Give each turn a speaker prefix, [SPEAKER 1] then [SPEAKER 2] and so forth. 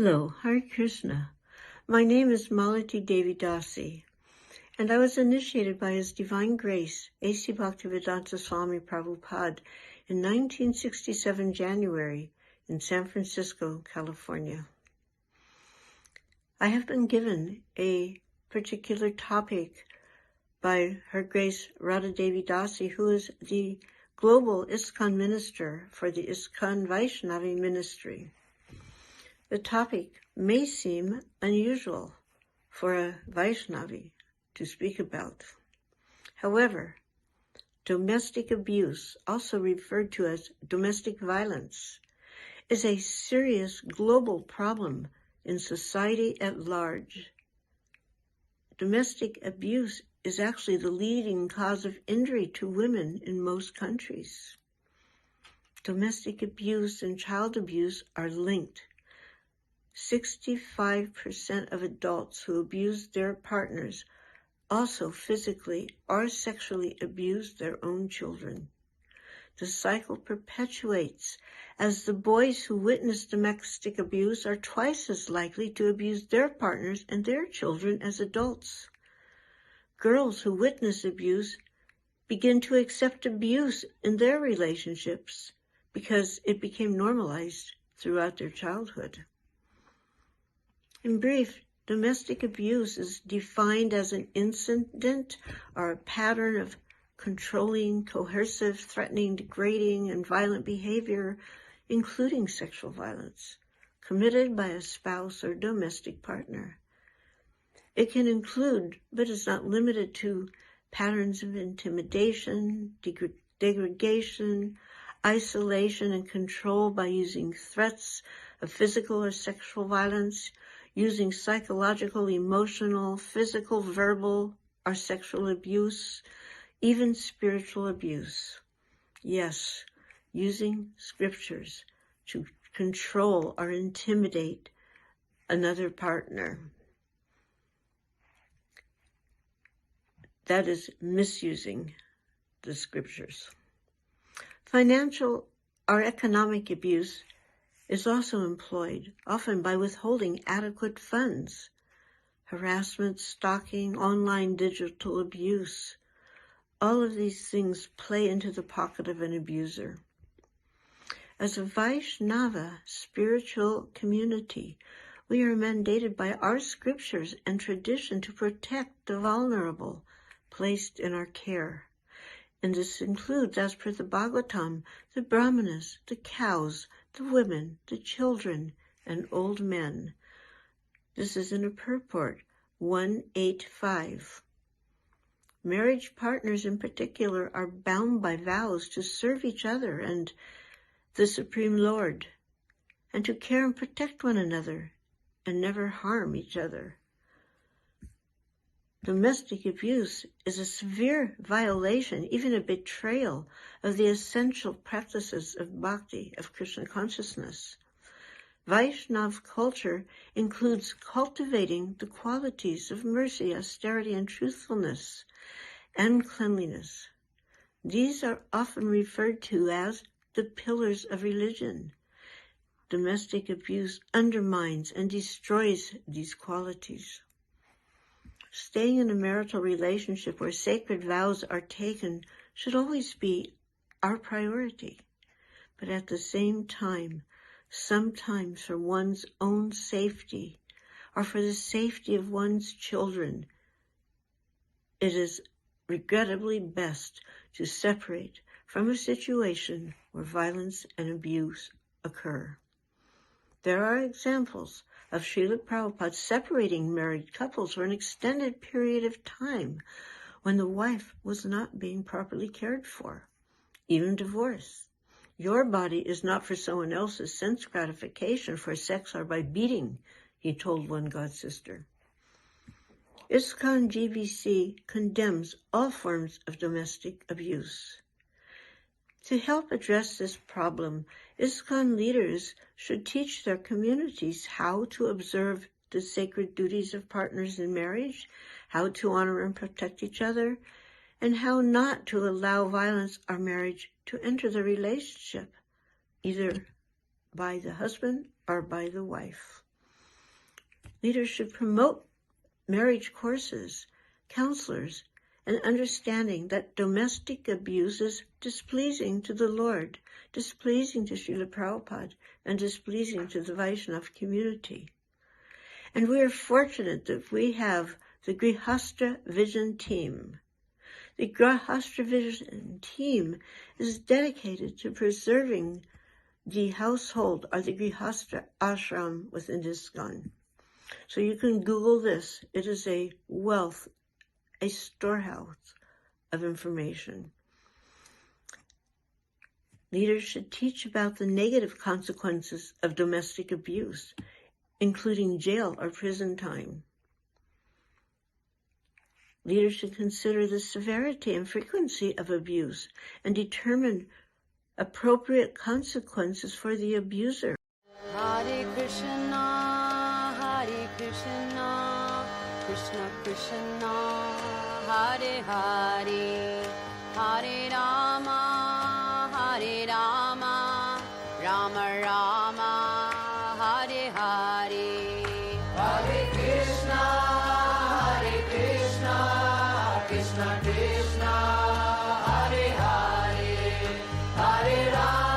[SPEAKER 1] Hello, Hare Krsna. My name is Malati Devi Dasi, and I was initiated by His Divine Grace, A.C. Bhaktivedanta Swami Prabhupada, in 1967 January in San Francisco, California. I have been given a particular topic by Her Grace Radha Devi Dasi, who is the Global ISKCON Minister for the ISKCON Vaishnavi Ministry. The topic may seem unusual for a Vaishnavi to speak about. However, domestic abuse, also referred to as domestic violence, is a serious global problem in society at large. Domestic abuse is actually the leading cause of injury to women in most countries. Domestic abuse and child abuse are linked. 65% of adults who abuse their partners also physically or sexually abuse their own children. The cycle perpetuates as the boys who witness domestic abuse are twice as likely to abuse their partners and their children as adults. Girls who witness abuse begin to accept abuse in their relationships because it became normalized throughout their childhood. In brief, domestic abuse is defined as an incident or a pattern of controlling, coercive, threatening, degrading, and violent behavior, including sexual violence, committed by a spouse or domestic partner. It can include, but is not limited to, patterns of intimidation, degradation, isolation, and control by using threats of physical or sexual violence, using psychological, emotional, physical, verbal, or sexual abuse, even spiritual abuse. Yes, using scriptures to control or intimidate another partner. That is misusing the scriptures. Financial or economic abuse is also employed, often by withholding adequate funds. Harassment, stalking, online digital abuse. All of these things play into the pocket of an abuser. As a Vaishnava spiritual community, we are mandated by our scriptures and tradition to protect the vulnerable placed in our care. And this includes, as per the Bhagavatam, the brahmanas, the cows, the women, the children, and old men. This is in a purport 185. Marriage partners in particular are bound by vows to serve each other and the Supreme Lord, and to care and protect one another, and never harm each other. Domestic abuse is a severe violation, even a betrayal of the essential practices of bhakti, of Krishna consciousness. Vaishnav culture includes cultivating the qualities of mercy, austerity, and truthfulness, and cleanliness. These are often referred to as the pillars of religion. Domestic abuse undermines and destroys these qualities. Staying in a marital relationship where sacred vows are taken should always be our priority. But at the same time, sometimes for one's own safety or for the safety of one's children, it is regrettably best to separate from a situation where violence and abuse occur. There are examples of Srila Prabhupada separating married couples for an extended period of time when the wife was not being properly cared for, even divorce. Your body is not for someone else's sense gratification for sex or by beating, he told one god sister. ISKCON GBC condemns all forms of domestic abuse. To help address this problem, ISKCON leaders should teach their communities how to observe the sacred duties of partners in marriage, how to honor and protect each other, and how not to allow violence or marriage to enter the relationship, either by the husband or by the wife. Leaders should promote marriage courses, counselors, and understanding that domestic abuse is displeasing to the Lord, displeasing to Srila Prabhupada, and displeasing to the Vaishnava community. And we are fortunate that we have the Grihasta Vision Team. The Grihasta Vision Team is dedicated to preserving the household or the Grihasta ashram within ISKCON. So you can Google this. It is a wealth, a storehouse of information. Leaders should teach about the negative consequences of domestic abuse, including jail or prison time. Leaders should consider the severity and frequency of abuse and determine appropriate consequences for the abuser.
[SPEAKER 2] Hare Krishna, Krishna Krishna, Hare Hare, Hare Rama, Rama Rama, Hare Hare. Hare Krishna, Krishna Krishna, Hare Hare, Hare Rama.